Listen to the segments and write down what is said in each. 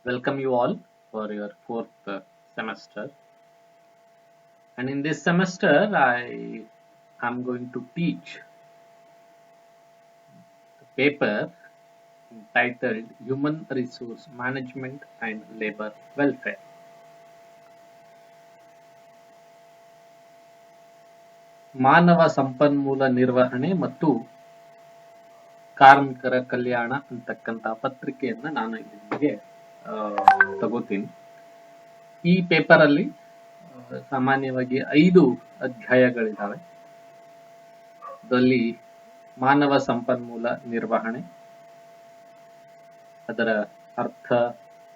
Welcome you all for your fourth semester. And in this semester, I am going to teach the paper entitled Human Resource Management and Labor Welfare. ಮಾನವ ಸಂಪನ್ಮೂಲ ನಿರ್ವಹಣೆ ಮತ್ತು ಕಾರ್ಮಿಕರ ಕಲ್ಯಾಣ ಅಂತಕ್ಕಂಥ ಪತ್ರಿಕೆಯನ್ನ ನಾನು ಇಲ್ಲಿ ನಿಮಗೆ ತಗೋತೀನಿ. ಈ ಪೇಪರ್ ಅಲ್ಲಿ ಸಾಮಾನ್ಯವಾಗಿ 5 ಅಧ್ಯಾಯಗಳಿದ್ದಾವೆ. ಅದರಲ್ಲಿ ಮಾನವ ಸಂಪನ್ಮೂಲ ನಿರ್ವಹಣೆ, ಅದರ ಅರ್ಥ,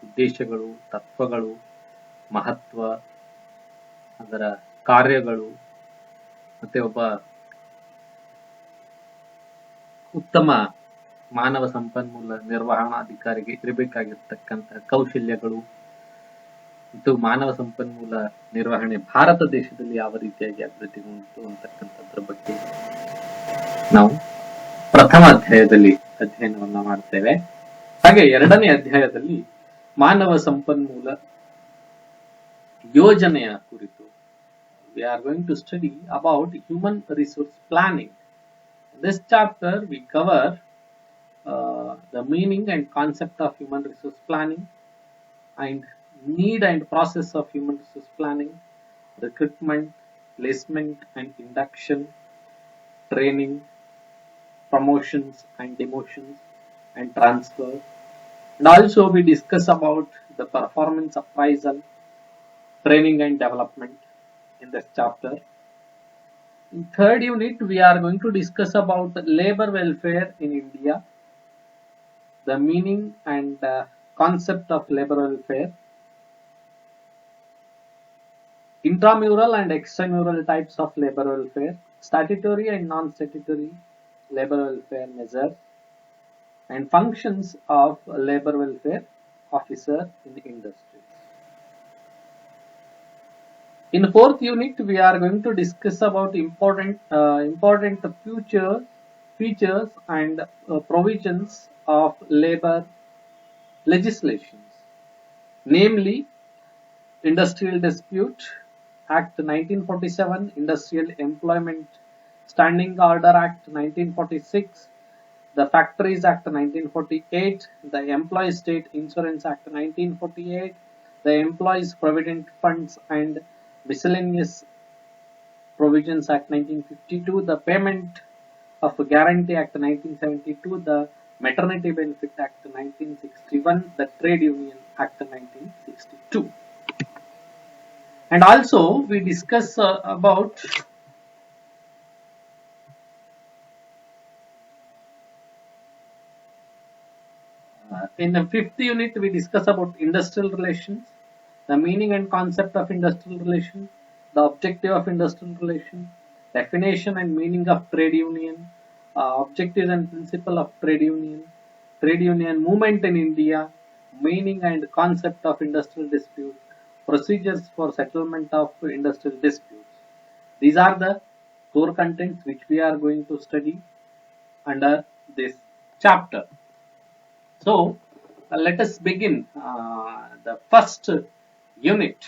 ಉದ್ದೇಶಗಳು, ತತ್ವಗಳು, ಮಹತ್ವ, ಅದರ ಕಾರ್ಯಗಳು, ಮತ್ತೆ ಒಬ್ಬ ಉತ್ತಮ ಮಾನವ ಸಂಪನ್ಮೂಲ ನಿರ್ವಹಣಾಧಿಕಾರಿಗೆ ಇರಬೇಕಾಗಿರ್ತಕ್ಕಂತಹ ಕೌಶಲ್ಯಗಳು ಮತ್ತು ಮಾನವ ಸಂಪನ್ಮೂಲ ನಿರ್ವಹಣೆ ಭಾರತ ದೇಶದಲ್ಲಿ ಯಾವ ರೀತಿಯಾಗಿ ಅಭಿವೃದ್ಧಿಗೊಂಡಿತು ಅಂತಕ್ಕಂಥದ್ರ ಬಗ್ಗೆ ನಾವು ಪ್ರಥಮ ಅಧ್ಯಾಯದಲ್ಲಿ ಅಧ್ಯಯನವನ್ನ ಮಾಡ್ತೇವೆ. ಹಾಗೆ ಎರಡನೇ ಅಧ್ಯಾಯದಲ್ಲಿ ಮಾನವ ಸಂಪನ್ಮೂಲ ಯೋಜನೆಯ ಕುರಿತು we are going to study about human resource planning. In this chapter we cover the meaning and concept of human resource planning and need and process of human resource planning, recruitment, placement and induction, training, promotions and demotions and transfer. And also we discuss about the performance appraisal, training and development in this chapter. In third unit we are going to discuss about labor welfare in India, the meaning and concept of labor welfare, intramural and extramural types of labor welfare, statutory and non-statutory labor welfare measures, and functions of labor welfare officer in the industry. In the fourth unit, we are going to discuss about important features and provisions of labor legislations, namely Industrial Dispute Act 1947, Industrial Employment Standing Order Act 1946, the Factories Act 1948, the Employees State Insurance Act 1948, the Employees Provident Funds and Miscellaneous Provisions Act 1952, the Payment of Guarantee Act 1972, the Maternity Benefit Act 1961, the Trade Union Act 1962. And also we discuss about in the fifth unit we discuss about industrial relations, the meaning and concept of industrial relations, the objective of industrial relations, definition and meaning of trade union, objectives and principle of trade union movement in India, meaning and concept of industrial dispute, procedures for settlement of industrial disputes. These are the core contents which we are going to study under this chapter. So let us begin the first unit.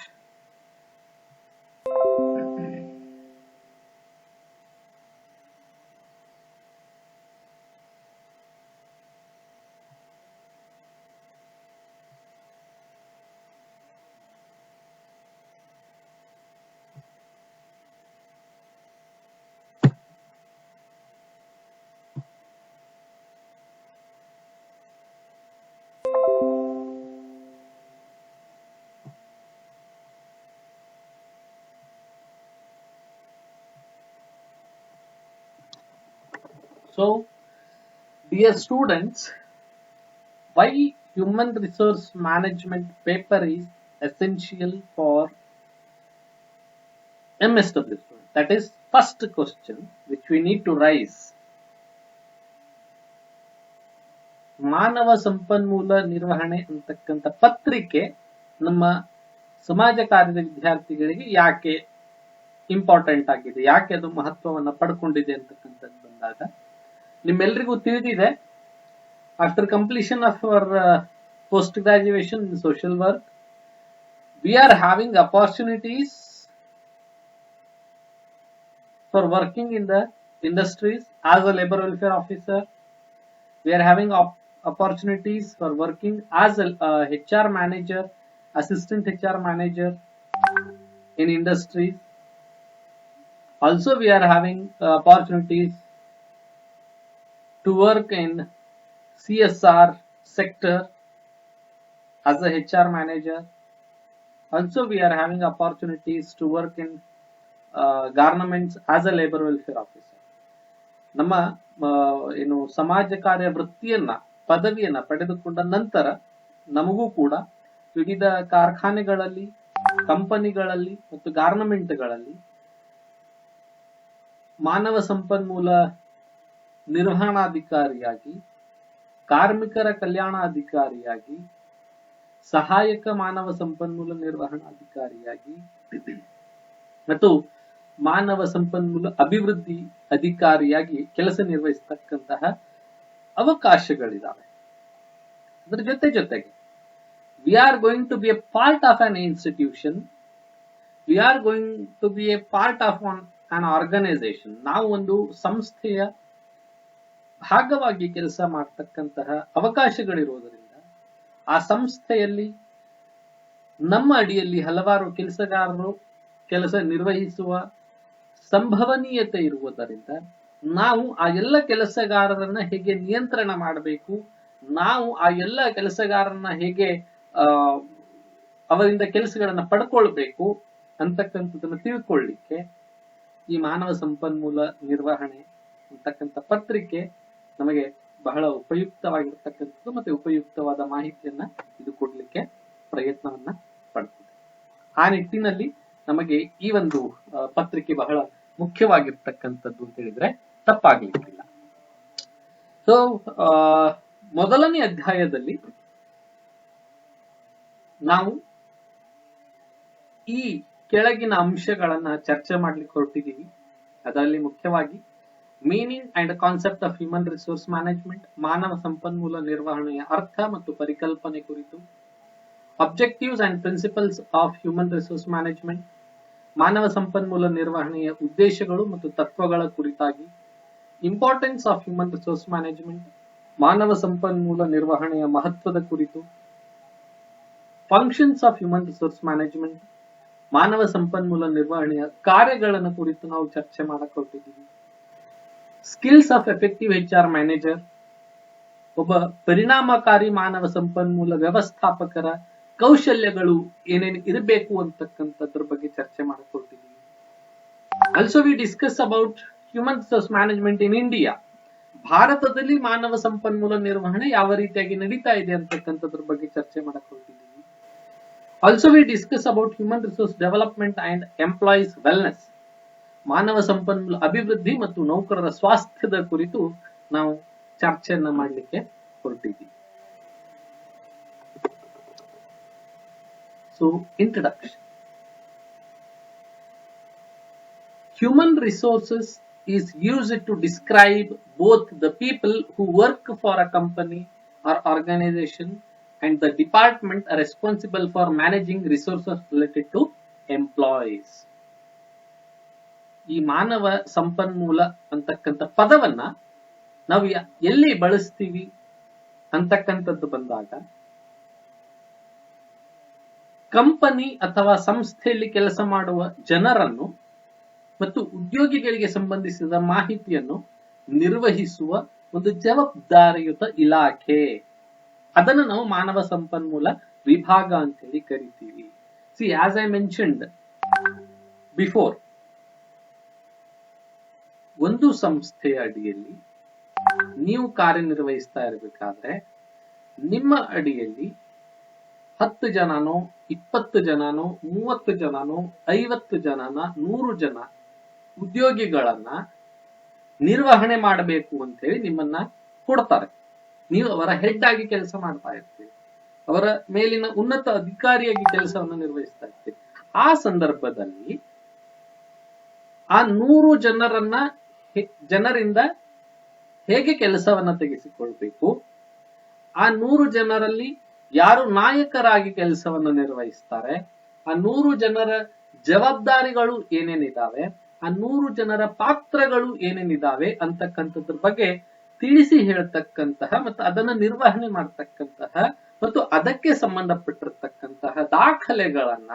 So, dear students, why human resource management paper is essential for MSW students? That is first question which we need to raise. ಮಾನವ ಸಂಪನ್ಮೂಲ ನಿರ್ವಹಣೆ ಅಂತಕ್ಕಂಥ ಪತ್ರಿಕೆ ನಮ್ಮ ಸಮಾಜ ಕಾರ್ಯದ ವಿದ್ಯಾರ್ಥಿಗಳಿಗೆ ಯಾಕೆ ಇಂಪಾರ್ಟೆಂಟ್ ಆಗಿದೆ, ಯಾಕೆ ಅದು ಮಹತ್ವವನ್ನ ಪಡ್ಕೊಂಡಿದೆ ಅಂತಕ್ಕಂಥದ್ದು ಬಂದಾಗ ನಿಮ್ಮೆಲ್ಲರಿಗೂ ತಿಳಿದಿದೆ. After completion of our post graduation in social work. We are having opportunities for working in the industries as a labor welfare officer. We are having opportunities for working as a HR manager, assistant HR manager in industries. Also, we are having opportunities to work in CSR sector as a HR manager. Also, we are having opportunities to work in governments as a labor welfare officer. ನಮ್ಮ ಏನು ಸಮಾಜ ಕಾರ್ಯ ವೃತ್ತಿಯನ್ನ ಪದವಿಯನ್ನ ಪಡೆದುಕೊಂಡ ನಂತರ ನಮಗೂ ಕೂಡ ವಿವಿಧ ಕಾರ್ಖಾನೆಗಳಲ್ಲಿ, ಕಂಪನಿಗಳಲ್ಲಿ ಮತ್ತು ಗಾರ್ಮೆಂಟ್ಗಳಲ್ಲಿ ಮಾನವ ಸಂಪನ್ಮೂಲ ನಿರ್ವಹಣಾಧಿಕಾರಿಯಾಗಿ, ಕಾರ್ಮಿಕರ ಕಲ್ಯಾಣಾಧಿಕಾರಿಯಾಗಿ, ಸಹಾಯಕ ಮಾನವ ಸಂಪನ್ಮೂಲ ನಿರ್ವಹಣಾಧಿಕಾರಿಯಾಗಿ ಮತ್ತು ಮಾನವ ಸಂಪನ್ಮೂಲ ಅಭಿವೃದ್ಧಿ ಅಧಿಕಾರಿಯಾಗಿ ಕೆಲಸ ನಿರ್ವಹಿಸತಕ್ಕಂತಹ ಅವಕಾಶಗಳಿದಾವೆ. ಅದರ ಜೊತೆಗೆ we are going to be a part of an institution, we are going to be a part of an organization. ನಾವು ಒಂದು ಸಂಸ್ಥೆಯ ಭಾಗವಾಗಿ ಕೆಲಸ ಮಾಡತಕ್ಕಂತಹ ಅವಕಾಶಗಳಿರುವುದರಿಂದ ಆ ಸಂಸ್ಥೆಯಲ್ಲಿ ನಮ್ಮ ಅಡಿಯಲ್ಲಿ ಹಲವಾರು ಕೆಲಸಗಾರರು ಕೆಲಸ ನಿರ್ವಹಿಸುವ ಸಂಭವನೀಯತೆ ಇರುವುದರಿಂದ ನಾವು ಆ ಎಲ್ಲ ಕೆಲಸಗಾರರನ್ನ ಹೇಗೆ ನಿಯಂತ್ರಣ ಮಾಡಬೇಕು, ನಾವು ಆ ಎಲ್ಲ ಕೆಲಸಗಾರರನ್ನ ಹೇಗೆ ಅವರಿಂದ ಕೆಲಸಗಳನ್ನ ಪಡ್ಕೊಳ್ಬೇಕು ಅಂತಕ್ಕಂಥದ್ದನ್ನ ತಿಳ್ಕೊಳ್ಳಿಕ್ಕೆ ಈ ಮಾನವ ಸಂಪನ್ಮೂಲ ನಿರ್ವಹಣೆ ಅಂತಕ್ಕಂಥ ಪತ್ರಿಕೆ ನಮಗೆ ಬಹಳ ಉಪಯುಕ್ತವಾಗಿರ್ತಕ್ಕಂಥದ್ದು ಮತ್ತೆ ಉಪಯುಕ್ತವಾದ ಮಾಹಿತಿಯನ್ನ ಇದು ಕೊಡ್ಲಿಕ್ಕೆ ಪ್ರಯತ್ನವನ್ನ ಪಡ್ತದೆ. ಆ ನಿಟ್ಟಿನಲ್ಲಿ ನಮಗೆ ಈ ಒಂದು ಪತ್ರಿಕೆ ಬಹಳ ಮುಖ್ಯವಾಗಿರ್ತಕ್ಕಂಥದ್ದು ಅಂತ ಹೇಳಿದ್ರೆ ತಪ್ಪಾಗ್ಲಿಕ್ಕಿಲ್ಲ. ಸೊ ಮೊದಲನೇ ಅಧ್ಯಾಯದಲ್ಲಿ ನಾವು ಈ ಕೆಳಗಿನ ಅಂಶಗಳನ್ನ ಚರ್ಚೆ ಮಾಡ್ಲಿಕ್ಕೆ ಹೊರಟಿದ್ದೀವಿ. ಅದರಲ್ಲಿ ಮುಖ್ಯವಾಗಿ meaning and concept of human resource management, ಮಾನವ ಸಂಪನ್ಮೂಲ ನಿರ್ವಹಣೆಯ ಅರ್ಥ ಮತ್ತು ಪರಿಕಲ್ಪನೆ ಕುರಿತು, objectives and principles of human resource management, ಮಾನವ ಸಂಪನ್ಮೂಲ ನಿರ್ವಹಣೆಯ ಉದ್ದೇಶಗಳು ಮತ್ತು ತತ್ವಗಳ ಕುರಿತಾಗಿ, importance of human resource management, ಮಾನವ ಸಂಪನ್ಮೂಲ ನಿರ್ವಹಣೆಯ ಮಹತ್ವದ ಕುರಿತು, functions of human resource management, ಮಾನವ ಸಂಪನ್ಮೂಲ ನಿರ್ವಹಣೆಯ ಕಾರ್ಯಗಳನ್ನು ಕುರಿತು ನಾವು ಚರ್ಚೆ ಮಾಡಕ್ ಹೊರಟಿದ್ದೀವಿ. Skills of effective HR manager, ಒಬ್ಬ ಪರಿಣಾಮಕಾರಿ ಮಾನವ ಸಂಪನ್ಮೂಲ ವ್ಯವಸ್ಥಾಪಕರ ಕೌಶಲ್ಯಗಳು ಏನೇನು ಇರಬೇಕು ಅಂತಕ್ಕಂಥದ್ರ ಬಗ್ಗೆ ಚರ್ಚೆ ಮಾಡಕ್ ಹೊರಟಿದ್ದೀವಿ. Also we discuss about human resource management in India. ಭಾರತದಲ್ಲಿ ಮಾನವ ಸಂಪನ್ಮೂಲ ನಿರ್ವಹಣೆ ಯಾವ ರೀತಿಯಾಗಿ ನಡೀತಾ ಇದೆ ಅಂತಕ್ಕಂಥದ್ರ ಬಗ್ಗೆ ಚರ್ಚೆ ಮಾಡಕ್ ಹೊರಟಿದ್ದೀವಿ. Also we discuss about human resource development and employees wellness, ಮಾನವ ಸಂಪನ್ಮೂಲ ಅಭಿವೃದ್ಧಿ ಮತ್ತು ನೌಕರರ ಸ್ವಾಸ್ಥ್ಯದ ಕುರಿತು ನಾವು ಚರ್ಚೆಯನ್ನ ಮಾಡಲಿಕ್ಕೆ ಹೊರಟಿದ್ದೀವಿ. So introduction. Human resources is used to describe both the people who work for a company or organization and the department responsible for managing resources related to employees. ಈ ಮಾನವ ಸಂಪನ್ಮೂಲ ಅಂತಕ್ಕಂಥ ಪದವನ್ನ ನಾವು ಎಲ್ಲಿ ಬಳಸ್ತೀವಿ ಅಂತಕ್ಕಂಥದ್ದು ಬಂದಾಗ, ಕಂಪನಿ ಅಥವಾ ಸಂಸ್ಥೆಯಲ್ಲಿ ಕೆಲಸ ಮಾಡುವ ಜನರನ್ನು ಮತ್ತು ಉದ್ಯೋಗಿಗಳಿಗೆ ಸಂಬಂಧಿಸಿದ ಮಾಹಿತಿಯನ್ನು ನಿರ್ವಹಿಸುವ ಒಂದು ಜವಾಬ್ದಾರಿಯುತ ಇಲಾಖೆ, ಅದನ್ನು ನಾವು ಮಾನವ ಸಂಪನ್ಮೂಲ ವಿಭಾಗ ಅಂತ ಹೇಳಿ ಕರಿತೀವಿ. C as I mentioned before, ಒಂದು ಸಂಸ್ಥೆಯ ಅಡಿಯಲ್ಲಿ ನೀವು ಕಾರ್ಯನಿರ್ವಹಿಸ್ತಾ ಇರಬೇಕಾದ್ರೆ ನಿಮ್ಮ ಅಡಿಯಲ್ಲಿ 10 ಜನನೋ 20 ಜನನೋ 30 ಜನನೋ 50 ಜನನ 100 ಜನ ಉದ್ಯೋಗಿಗಳನ್ನ ನಿರ್ವಹಣೆ ಮಾಡಬೇಕು ಅಂತ ಹೇಳಿ ನಿಮ್ಮನ್ನ ಕೊಡ್ತಾರೆ. ನೀವು ಅವರ ಹೆಡ್ ಆಗಿ ಕೆಲಸ ಮಾಡ್ತಾ ಇರ್ತೀರಿ, ಅವರ ಮೇಲಿನ ಉನ್ನತ ಅಧಿಕಾರಿಯಾಗಿ ಕೆಲಸವನ್ನು ನಿರ್ವಹಿಸ್ತಾ ಇರ್ತೀರಿ. ಆ ಸಂದರ್ಭದಲ್ಲಿ ಆ 100 ಜನರಿಂದ ಹೇಗೆ ಕೆಲಸವನ್ನ ತೆಗೆಸಿಕೊಳ್ಬೇಕು, ಆ 100 ಜನರಲ್ಲಿ ಯಾರು ನಾಯಕರಾಗಿ ಕೆಲಸವನ್ನು ನಿರ್ವಹಿಸ್ತಾರೆ, ಆ 100 ಜನರ ಜವಾಬ್ದಾರಿಗಳು ಏನೇನಿದಾವೆ, ಆ 100 ಜನರ ಪಾತ್ರಗಳು ಏನೇನಿದಾವೆ ಅಂತಕ್ಕಂಥದ್ರ ಬಗ್ಗೆ ತಿಳಿಸಿ ಹೇಳ್ತಕ್ಕಂತಹ ಮತ್ತು ಅದನ್ನ ನಿರ್ವಹಣೆ ಮಾಡ್ತಕ್ಕಂತಹ ಮತ್ತು ಅದಕ್ಕೆ ಸಂಬಂಧಪಟ್ಟಿರ್ತಕ್ಕಂತಹ ದಾಖಲೆಗಳನ್ನ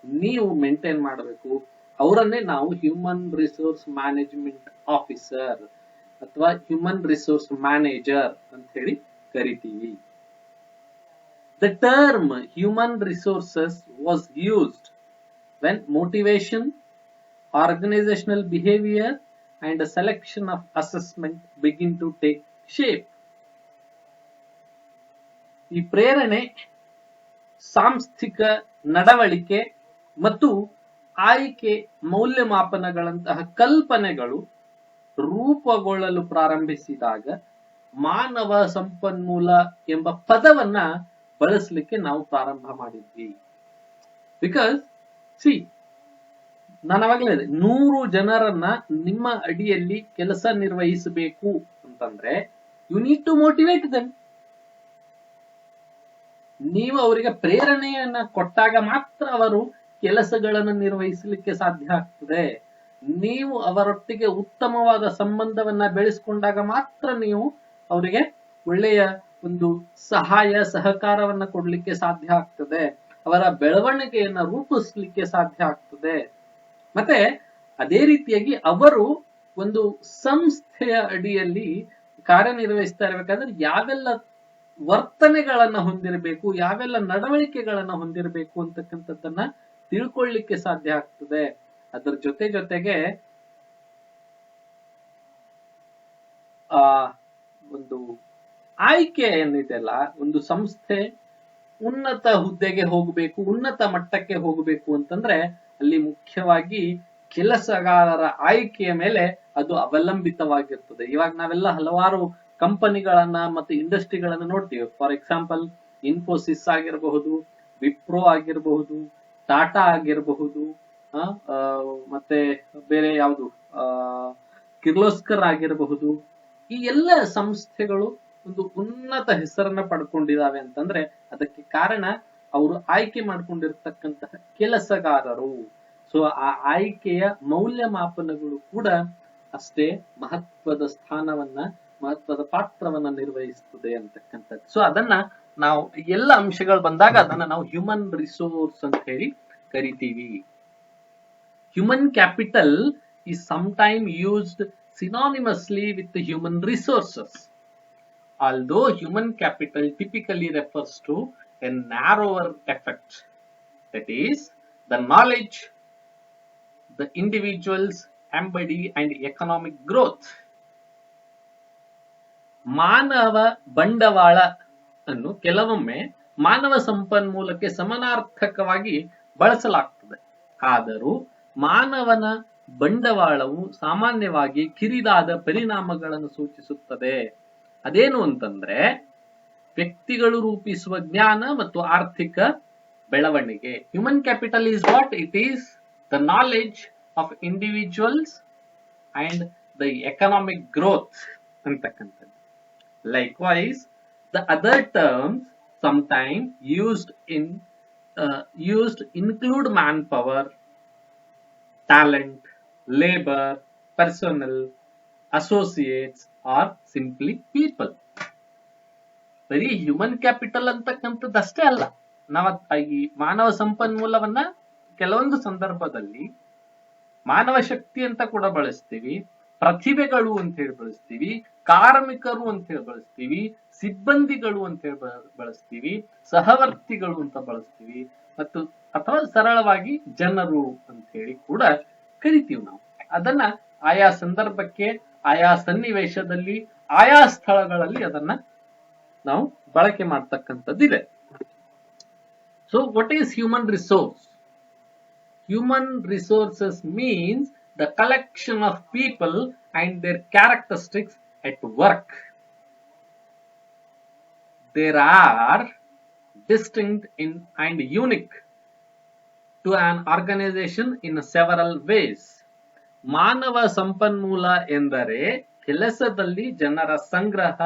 ನೀವು ಮೇಂಟೈನ್ ಮಾಡಬೇಕು. ಅವರನ್ನೇ ನಾವು ಹ್ಯೂಮನ್ ರಿಸೋರ್ಸ್ ಮ್ಯಾನೇಜ್ಮೆಂಟ್ ಆಫೀಸರ್ ಅಥವಾ ಹ್ಯೂಮನ್ ರಿಸೋರ್ಸ್ ಮ್ಯಾನೇಜರ್ ಅಂತ ಹೇಳಿ ಕರಿತೀವಿ. The term human resources was used when motivation, organizational behavior, and a selection of assessment begin to take shape. ಈ ಪ್ರೇರಣೆ, ಸಾಂಸ್ಥಿಕ ನಡವಳಿಕೆ ಮತ್ತು ಆಯ್ಕೆ ಮೌಲ್ಯಮಾಪನಗಳಂತಹ ಕಲ್ಪನೆಗಳು ರೂಪುಗೊಳ್ಳಲು ಪ್ರಾರಂಭಿಸಿದಾಗ ಮಾನವ ಸಂಪನ್ಮೂಲ ಎಂಬ ಪದವನ್ನ ಬಳಸಲಿಕ್ಕೆ ನಾವು ಪ್ರಾರಂಭ ಮಾಡಿದ್ವಿ. ಬಿಕಾಸ್ ನಾನು ಅವಾಗಲೇ 100 ಜನರನ್ನ ನಿಮ್ಮ ಅಡಿಯಲ್ಲಿ ಕೆಲಸ ನಿರ್ವಹಿಸಬೇಕು ಅಂತಂದ್ರೆ you need to motivate them. ನೀವು ಅವರಿಗೆ ಪ್ರೇರಣೆಯನ್ನ ಕೊಟ್ಟಾಗ ಮಾತ್ರ ಅವರು ಕೆಲಸಗಳನ್ನು ನಿರ್ವಹಿಸಲಿಕ್ಕೆ ಸಾಧ್ಯ ಆಗ್ತದೆ. ನೀವು ಅವರೊಟ್ಟಿಗೆ ಉತ್ತಮವಾದ ಸಂಬಂಧವನ್ನ ಬೆಳೆಸಿಕೊಂಡಾಗ ಮಾತ್ರ ನೀವು ಅವರಿಗೆ ಒಳ್ಳೆಯ ಒಂದು ಸಹಾಯ ಸಹಕಾರವನ್ನ ಕೊಡ್ಲಿಕ್ಕೆ ಸಾಧ್ಯ ಆಗ್ತದೆ. ಅವರ ಬೆಳವಣಿಗೆಯನ್ನ ರೂಪಿಸ್ಲಿಕ್ಕೆ ಸಾಧ್ಯ ಆಗ್ತದೆ. ಮತ್ತೆ ಅದೇ ರೀತಿಯಾಗಿ ಅವರು ಒಂದು ಸಂಸ್ಥೆಯ ಅಡಿಯಲ್ಲಿ ಕಾರ್ಯನಿರ್ವಹಿಸ್ತಾ ಇರಬೇಕಾದ್ರೆ ಯಾವೆಲ್ಲ ವರ್ತನೆಗಳನ್ನ ಹೊಂದಿರಬೇಕು, ಯಾವೆಲ್ಲ ನಡವಳಿಕೆಗಳನ್ನ ಹೊಂದಿರಬೇಕು ಅಂತಕ್ಕಂಥದ್ದನ್ನ ತಿಳ್ಕೊಳ್ಳಿಕ್ಕೆ ಸಾಧ್ಯ ಆಗ್ತದೆ. ಅದರ ಜೊತೆಗೆ ಒಂದು ಆಯ್ಕೆ ಏನಿದೆಲ್ಲ, ಒಂದು ಸಂಸ್ಥೆ ಉನ್ನತ ಹುದ್ದೆಗೆ ಹೋಗಬೇಕು, ಉನ್ನತ ಮಟ್ಟಕ್ಕೆ ಹೋಗಬೇಕು ಅಂತಂದ್ರೆ ಅಲ್ಲಿ ಮುಖ್ಯವಾಗಿ ಕೆಲಸಗಾರರ ಆಯ್ಕೆಯ ಮೇಲೆ ಅದು ಅವಲಂಬಿತವಾಗಿರ್ತದೆ. ಇವಾಗ ನಾವೆಲ್ಲ ಹಲವಾರು ಕಂಪನಿಗಳನ್ನ ಮತ್ತೆ ಇಂಡಸ್ಟ್ರಿಗಳನ್ನ ನೋಡ್ತೀವಿ. ಫಾರ್ ಎಕ್ಸಾಂಪಲ್ ಇನ್ಫೋಸಿಸ್ ಆಗಿರಬಹುದು, ವಿಪ್ರೋ ಆಗಿರಬಹುದು, ಟಾಟಾ ಆಗಿರಬಹುದು, ಮತ್ತೆ ಬೇರೆ ಯಾವುದು ಕಿರ್ಲೋಸ್ಕರ್ ಆಗಿರಬಹುದು. ಈ ಎಲ್ಲ ಸಂಸ್ಥೆಗಳು ಒಂದು ಉನ್ನತ ಹೆಸರನ್ನ ಪಡ್ಕೊಂಡಿದಾವೆ ಅಂತಂದ್ರೆ ಅದಕ್ಕೆ ಕಾರಣ ಅವರು ಆಯ್ಕೆ ಮಾಡ್ಕೊಂಡಿರ್ತಕ್ಕಂತಹ ಕೆಲಸಗಾರರು. ಸೊ ಆ ಆಯ್ಕೆಯ ಮೌಲ್ಯಮಾಪನಗಳು ಕೂಡ ಅಷ್ಟೇ ಮಹತ್ವದ ಸ್ಥಾನವನ್ನ, ಮಹತ್ವದ ಪಾತ್ರವನ್ನ ನಿರ್ವಹಿಸ್ತದೆ ಅಂತಕ್ಕಂಥದ್ದು. ಸೊ ಅದನ್ನ ನಾವು ಎಲ್ಲ ಅಂಶಗಳು ಬಂದಾಗ ಅದನ್ನ ನಾವು ಹ್ಯೂಮನ್ ರಿಸೋರ್ಸ್ ಅಂತ ಹೇಳಿ ಕರಿತೀವಿ. Human capital is sometimes used synonymously with the human resources, although human capital typically refers to a narrower effect, that is the knowledge the individuals embody and economic growth. ಮಾನವ ಬಂಡವಾಳ ಅನ್ನು ಕೆಲವೊಮ್ಮೆ ಮಾನವ ಸಂಪನ್ಮೂಲಕ್ಕೆ ಸಮಾನಾರ್ಥಕವಾಗಿ ಬಳಸಲಾಗ್ತದೆ. ಆದರೂ ಮಾನವನ ಬಂಡವಾಳವು ಸಾಮಾನ್ಯವಾಗಿ ಕಿರಿದಾದ ಪರಿಣಾಮಗಳನ್ನು ಸೂಚಿಸುತ್ತದೆ. ಅದೇನು ಅಂತಂದ್ರೆ ವ್ಯಕ್ತಿಗಳು ರೂಪಿಸುವ ಜ್ಞಾನ ಮತ್ತು ಆರ್ಥಿಕ ಬೆಳವಣಿಗೆ. Human capital is what it is the knowledge of individuals and the economic growth ಅಂತಕ್ಕಂಥದ್ದು. Likewise the other terms sometimes used include manpower, talent, labor, personnel, associates, or simply people. ಬರೀ ಹ್ಯೂಮನ್ ಕ್ಯಾಪಿಟಲ್ ಅಂತಕ್ಕಂಥದ್ದು ಅಷ್ಟೇ ಅಲ್ಲ. ನಾವು ಈ ಮಾನವ ಸಂಪನ್ಮೂಲವನ್ನ ಕೆಲವೊಂದು ಸಂದರ್ಭದಲ್ಲಿ ಮಾನವ ಶಕ್ತಿ ಅಂತ ಕೂಡ ಬಳಸ್ತೀವಿ, ಪ್ರತಿಭೆಗಳು ಅಂತ ಹೇಳಿ ಬಳಸ್ತೀವಿ, ಕಾರ್ಮಿಕರು ಅಂತ ಹೇಳಿ ಬಳಸ್ತೀವಿ, ಸಿಬ್ಬಂದಿಗಳು ಅಂತ ಹೇಳಿ ಬಳಸ್ತೀವಿ, ಸಹವರ್ತಿಗಳು ಅಂತ ಬಳಸ್ತೀವಿ, ಮತ್ತು ಅಥವಾ ಸರಳವಾಗಿ ಜನರು ಅಂತ ಹೇಳಿ ಕೂಡ ಕರಿತೀವಿ ನಾವು. ಅದನ್ನ ಆಯಾ ಸಂದರ್ಭಕ್ಕೆ, ಆಯಾ ಸನ್ನಿವೇಶದಲ್ಲಿ, ಆಯಾ ಸ್ಥಳಗಳಲ್ಲಿ ಅದನ್ನ ನಾವು ಬಳಕೆ ಮಾಡ್ತಕ್ಕಂಥದ್ದಿದೆ. So what is human resource? Human resources means the collection of people and their characteristics at work. There are distinct and unique to an organization in several ways. ಮಾನವ ಸಂಪನ್ಮೂಲ ಎಂದರೆ ಕೆಲಸದಲ್ಲಿ ಜನರ ಸಂಗ್ರಹ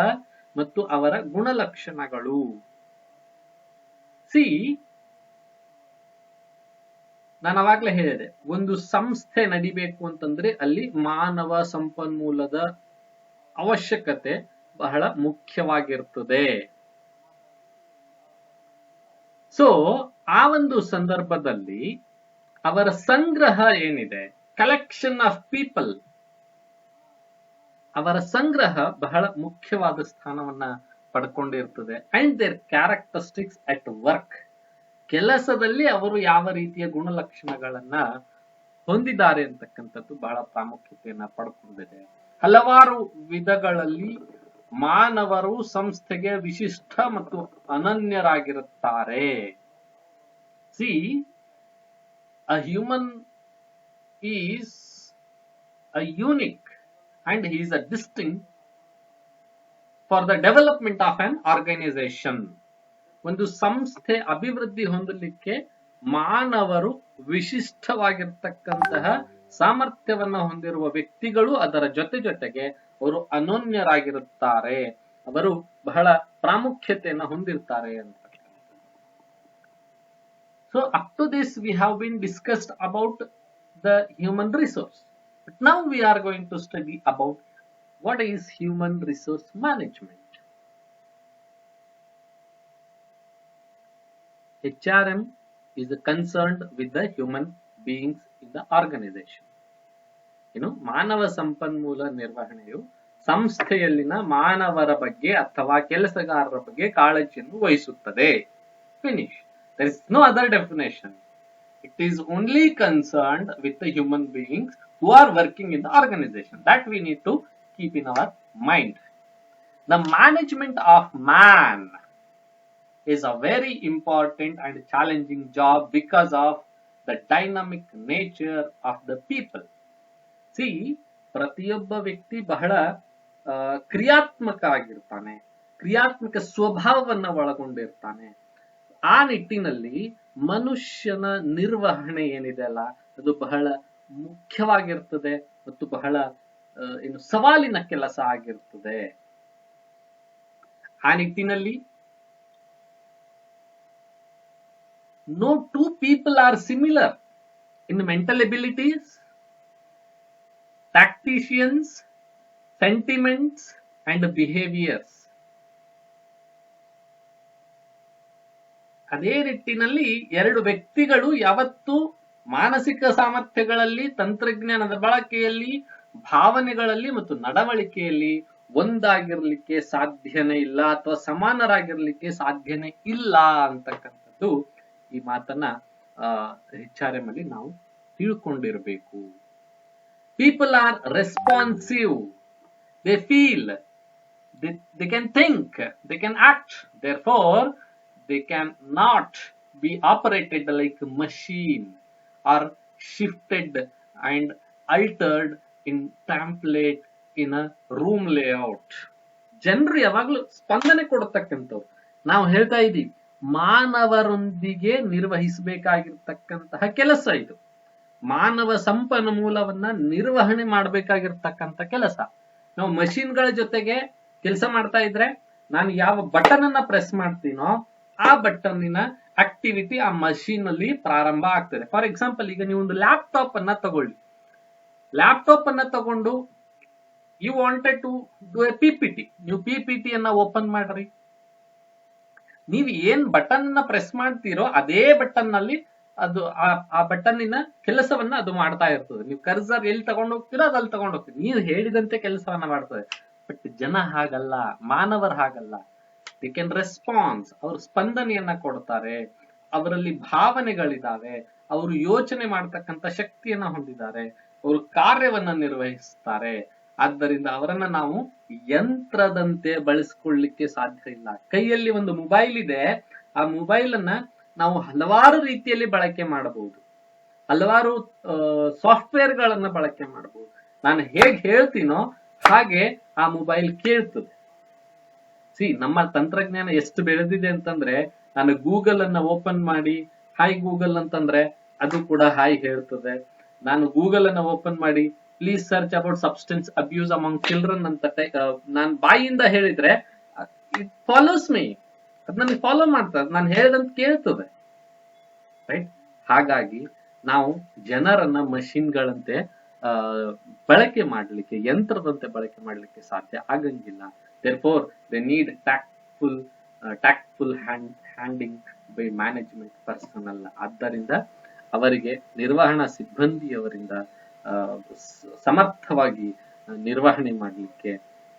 ಮತ್ತು ಅವರ ಗುಣಲಕ್ಷಣಗಳು. ಸಿ, ನಾನು ಅವಾಗ್ಲೇ ಹೇಳಿದೆ, ಒಂದು ಸಂಸ್ಥೆ ನಡಿಬೇಕು ಅಂತಂದ್ರೆ ಅಲ್ಲಿ ಮಾನವ ಸಂಪನ್ಮೂಲದ ಅವಶ್ಯಕತೆ ಬಹಳ ಮುಖ್ಯವಾಗಿರ್ತದೆ. ಸೊ ಆ ಒಂದು ಸಂದರ್ಭದಲ್ಲಿ ಅವರ ಸಂಗ್ರಹ ಏನಿದೆ, ಕಲೆಕ್ಷನ್ ಆಫ್ ಪೀಪಲ್, ಅವರ ಸಂಗ್ರಹ ಬಹಳ ಮುಖ್ಯವಾದ ಸ್ಥಾನವನ್ನ ಪಡ್ಕೊಂಡಿರ್ತದೆ. And their characteristics at work, ಕೆಲಸದಲ್ಲಿ ಅವರು ಯಾವ ರೀತಿಯ ಗುಣಲಕ್ಷಣಗಳನ್ನ ಹೊಂದಿದ್ದಾರೆ ಅಂತಕ್ಕಂಥದ್ದು ಬಹಳ ಪ್ರಾಮುಖ್ಯತೆಯನ್ನ ಪಡ್ಕೊಂಡಿದೆ. ಹಲವಾರು ವಿಧಗಳಲ್ಲಿ ಮಾನವರು ಸಂಸ್ಥೆಗೆ ವಿಶಿಷ್ಟ ಮತ್ತು ಅನನ್ಯರಾಗಿರುತ್ತಾರೆ. See, a human is a unique and he is a distinct for the development of an organization. ಒಂದು ಸಂಸ್ಥೆ ಅಭಿವೃದ್ಧಿ ಹೊಂದಲಿಕ್ಕೆ ಮಾನವರು ವಿಶಿಷ್ಟವಾಗಿರ್ತಕ್ಕಂತಹ ಸಾಮರ್ಥ್ಯವನ್ನ ಹೊಂದಿರುವ ವ್ಯಕ್ತಿಗಳು, ಅದರ ಜೊತೆಗೆ ಅವರು ಅನನ್ಯರಾಗಿರುತ್ತಾರೆ, ಅವರು ಬಹಳ ಪ್ರಾಮುಖ್ಯತೆಯನ್ನು ಹೊಂದಿರ್ತಾರೆ ಅಂತ. So up to this we have been discussed about the human resource. But now we are going to study about what is human resource management. HRM is concerned with the human beings in the organization. ಮಾನವ ಸಂಪನ್ಮೂಲ ನಿರ್ವಹಣೆಯು ಸಂಸ್ಥೆಯಲ್ಲಿನ ಮಾನವರ ಬಗ್ಗೆ ಅಥವಾ ಕೆಲಸಗಾರರ ಬಗ್ಗೆ ಕಾಳಜಿಯನ್ನು ವಹಿಸುತ್ತದೆ. Finish. There is no other definition. It is only concerned with the human beings who are working in the organization. That we need to keep in our mind. The management of man is a very important and challenging job because of the dynamic nature of the people. See, ಪ್ರತಿಯೊಬ್ಬ ವ್ಯಕ್ತಿ ಬಹಳ ಕ್ರಿಯಾತ್ಮಕ ಆಗಿರ್ತಾನೆ, ಕ್ರಿಯಾತ್ಮಕ ಸ್ವಭಾವವನ್ನ ಒಳಗೊಂಡಿರ್ತಾನೆ. ಆ ನಿಟ್ಟಿನಲ್ಲಿ ಮನುಷ್ಯನ ನಿರ್ವಹಣೆ ಏನಿದೆ ಅಲ್ಲ, ಅದು ಬಹಳ ಮುಖ್ಯವಾಗಿರ್ತದೆ ಮತ್ತು ಬಹಳ ಸವಾಲಿನ ಕೆಲಸ ಆಗಿರ್ತದೆ. ಆ ನಿಟ್ಟಿನಲ್ಲಿ no two people are similar in mental abilities, tacticians, sentiments and behaviors. ಅದೇ ನಿಟ್ಟಿನಲ್ಲಿ ಎರಡು ವ್ಯಕ್ತಿಗಳು ಯಾವತ್ತೂ ಮಾನಸಿಕ ಸಾಮರ್ಥ್ಯಗಳಲ್ಲಿ, ತಂತ್ರಜ್ಞಾನದ ಬಳಕೆಯಲ್ಲಿ, ಭಾವನೆಗಳಲ್ಲಿ ಮತ್ತು ನಡವಳಿಕೆಯಲ್ಲಿ ಒಂದಾಗಿರ್ಲಿಕ್ಕೆ ಸಾಧ್ಯನೇ ಇಲ್ಲ ಅಥವಾ ಸಮಾನರಾಗಿರ್ಲಿಕ್ಕೆ ಸಾಧ್ಯನೇ ಇಲ್ಲ ಅಂತಕ್ಕಂಥದ್ದು ಈ ಮಾತನ್ನ HRM ಅಲ್ಲಿ ನಾವು ತಿಳ್ಕೊಂಡಿರಬೇಕು. People are responsive, they feel, they can think, they can act, therefore they can not be operated like a machine or shifted and altered in template in a room layout. ಜನರು ಯಾವಾಗಲೂ ಸ್ಪಂದನೆ ಕೊಡತಕ್ಕಂಥವ್ರು. ನಾವು ಹೇಳ್ತಾ ಇದ್ದೀವಿ, ಮಾನವರೊಂದಿಗೆ ನಿರ್ವಹಿಸಬೇಕಾಗಿರ್ತಕ್ಕಂತಹ ಕೆಲಸ ಇದು. ಮಾನವ ಸಂಪನ್ಮೂಲವನ್ನ ನಿರ್ವಹಣೆ ಮಾಡಬೇಕಾಗಿರ್ತಕ್ಕಂಥ ಕೆಲಸ. ನಾವು ಮಷಿನ್ಗಳ ಜೊತೆಗೆ ಕೆಲಸ ಮಾಡ್ತಾ ಇದ್ರೆ, ನಾನು ಯಾವ ಬಟನ್ ಅನ್ನ ಪ್ರೆಸ್ ಮಾಡ್ತೀನೋ ಆ ಬಟನ್ನಿನ ಆಕ್ಟಿವಿಟಿ ಆ ಮಷೀನ್ ಅಲ್ಲಿ ಪ್ರಾರಂಭ ಆಗ್ತದೆ. ಫಾರ್ ಎಕ್ಸಾಂಪಲ್, ಈಗ ನೀವು ಒಂದು ಲ್ಯಾಪ್ಟಾಪ್ ಅನ್ನ ತಗೊಳ್ಳಿ. ಲ್ಯಾಪ್ಟಾಪ್ ಅನ್ನ ತಗೊಂಡು you wanted to do a PPT. ನೀವು PPT ಅನ್ನ ಓಪನ್ ಮಾಡ್ರಿ. ನೀವು ಏನ್ ಬಟನ್ ನ ಪ್ರೆಸ್ ಮಾಡ್ತೀರೋ ಅದೇ ಬಟನ್ ನಲ್ಲಿ ಅದು ಆ ಬಟನ್ನಿನ ಕೆಲಸವನ್ನ ಅದು ಮಾಡ್ತಾ ಇರ್ತದೆ. ನೀವು ಕರ್ಸರ್ ಎಲ್ಲಿ ತಗೊಂಡು ಹೋಗ್ತೀರೋ ಅದಲ್ಲಿ ತಗೊಂಡು ಹೋಗ್ತೀರಿ, ನೀವು ಹೇಳಿದಂತೆ ಕೆಲಸವನ್ನ ಮಾಡ್ತದೆ. ಬಟ್ ಜನ ಹಾಗಲ್ಲ, ಮಾನವರು ಹಾಗಲ್ಲ. ದಿ ಕ್ಯಾನ್ ರೆಸ್ಪಾನ್ಸ್, ಅವರು ಸ್ಪಂದನೆಯನ್ನ ಕೊಡ್ತಾರೆ, ಅವರಲ್ಲಿ ಭಾವನೆಗಳಿದಾವೆ, ಅವರು ಯೋಚನೆ ಮಾಡ್ತಕ್ಕಂಥ ಶಕ್ತಿಯನ್ನ ಹೊಂದಿದ್ದಾರೆ, ಅವರು ಕಾರ್ಯವನ್ನ ನಿರ್ವಹಿಸ್ತಾರೆ. ಆದ್ದರಿಂದ ಅವರನ್ನ ನಾವು ಯಂತ್ರದಂತೆ ಬಳಸ್ಕೊಳ್ಳಿಕ್ಕೆ ಸಾಧ್ಯ ಇಲ್ಲ. ಕೈಯಲ್ಲಿ ಒಂದು ಮೊಬೈಲ್ ಇದೆ, ಆ ಮೊಬೈಲ್ ಅನ್ನ ನಾವು ಹಲವಾರು ರೀತಿಯಲ್ಲಿ ಬಳಕೆ ಮಾಡಬಹುದು, ಹಲವಾರು ಸಾಫ್ಟ್ವೇರ್ ಗಳನ್ನ ಬಳಕೆ ಮಾಡಬಹುದು. ನಾನು ಹೇಗೆ ಹೇಳ್ತೀನೋ ಹಾಗೆ ಆ ಮೊಬೈಲ್ ಕೇಳ್ತದೆ. ನಮ್ಮ ತಂತ್ರಜ್ಞಾನ ಎಷ್ಟು ಬೆಳೆದಿದೆ ಅಂತಂದ್ರೆ, ನಾನು ಗೂಗಲ್ ಅನ್ನ ಓಪನ್ ಮಾಡಿ ಹಾಯ್ ಗೂಗಲ್ ಅಂತಂದ್ರೆ ಅದು ಕೂಡ ಹಾಯ್ ಹೇಳ್ತದೆ. ನಾನು ಗೂಗಲ್ ಅನ್ನ ಓಪನ್ ಮಾಡಿ please search about substance abuse among children ಅಂತ ನಾನು ಬಾಯಿಯಿಂದ ಹೇಳಿದ್ರೆ ಇಟ್ ಫಾಲೋಸ್ ಮೀ. ಅದು ನನಗೆ ಫಾಲೋ ಮಾಡ್ತದೆ, ನಾನು ಹೇಳ್ದಂತ ಕೇಳ್ತದೆ, ರೈಟ್. ಹಾಗಾಗಿ ನಾವು ಜನರನ್ನ ಮಷಿನ್ಗಳಂತೆ ಬಳಕೆ ಮಾಡಲಿಕ್ಕೆ, ಯಂತ್ರದಂತೆ ಬಳಕೆ ಮಾಡಲಿಕ್ಕೆ ಸಾಧ್ಯ ಆಗಂಗಿಲ್ಲ. therefore they need tactful handling by management personnel. ಆದ್ದರಿಂದ ಅವರಿಗೆ ನಿರ್ವಹಣಾ ಸಿಬ್ಬಂದಿಯವರಿಂದ ಸಮರ್ಥವಾಗಿ ನಿರ್ವಹಣೆ ಮಾಡಲಿಕ್ಕೆ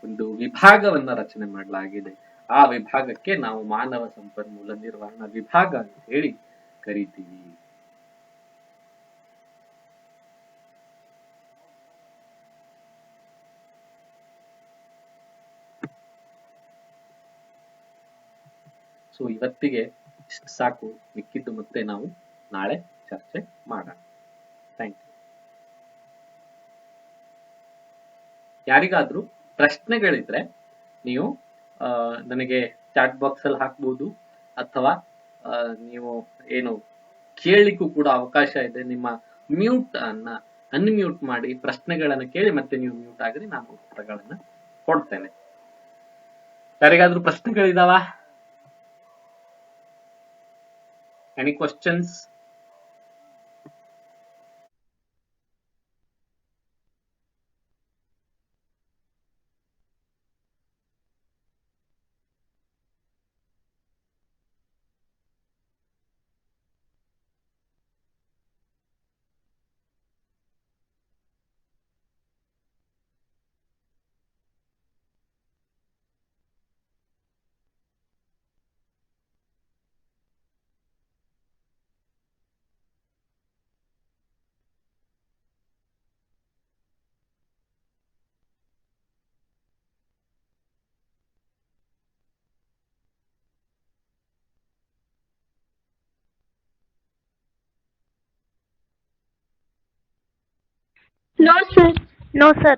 ಒಂದು ವಿಭಾಗವನ್ನ ರಚನೆ ಮಾಡಲಾಗಿದೆ. ಆ ವಿಭಾಗಕ್ಕೆ ನಾವು ಮಾನವ ಸಂಪನ್ಮೂಲ ನಿರ್ವಹಣಾ ವಿಭಾಗ ಅಂತ ಹೇಳಿ ಕರಿತೀವಿ. ಸೊ ಇವತ್ತಿಗೆ ಇಷ್ಟು ಸಾಕು, ಮಿಕ್ಕಿದ್ದು ಮತ್ತೆ ನಾವು ನಾಳೆ ಚರ್ಚೆ ಮಾಡೋಣ. Thank you. ಯಾರಿಗಾದ್ರೂ ಪ್ರಶ್ನೆಗಳಿದ್ರೆ ನೀವು ನನಗೆ ಚಾಟ್ ಬಾಕ್ಸ್ ಅಲ್ಲಿ ಹಾಕ್ಬಹುದು, ಅಥವಾ ನೀವು ಏನು ಕೇಳಲಿಕ್ಕೂ ಕೂಡ ಅವಕಾಶ ಇದೆ. ನಿಮ್ಮ ಮ್ಯೂಟ್ ಅನ್ನ ಅನ್ಮ್ಯೂಟ್ ಮಾಡಿ ಪ್ರಶ್ನೆಗಳನ್ನ ಕೇಳಿ ಮತ್ತೆ ನೀವು ಮ್ಯೂಟ್ ಆಗ್ರಿ, ನಾನು ಉತ್ತರಗಳನ್ನ ಕೊಡ್ತೇನೆ. ಯಾರಿಗಾದ್ರೂ ಪ್ರಶ್ನೆಗಳಿದಾವ? Any questions? No, sir. No, sir.